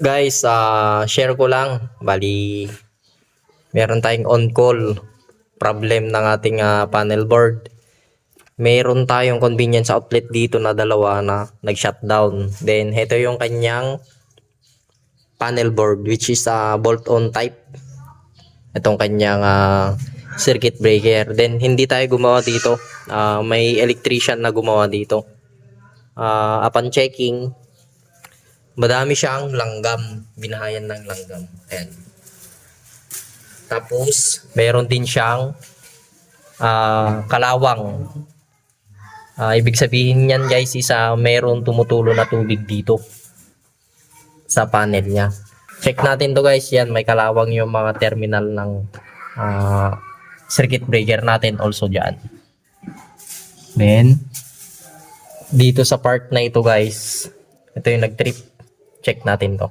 Guys, share ko lang. Bali, meron tayong on-call problem ng ating panel board. Meron tayong convenience outlet dito na dalawa na nag-shutdown. Then, ito yung kanyang panel board which is bolt-on type. Itong kanyang circuit breaker. Then, hindi tayo gumawa dito. May electrician na gumawa dito. Upon checking, madami siyang langgam, binahayan ng langgam. Ayan. Tapos, meron din siyang kalawang. Ibig sabihin niyan guys is meron tumutulo na tubig dito sa panel niya. Check natin to guys. Yan, may kalawang yung mga terminal ng circuit breaker natin also dyan. Then, dito sa part na ito guys, ito yung nag-trip. Check natin to.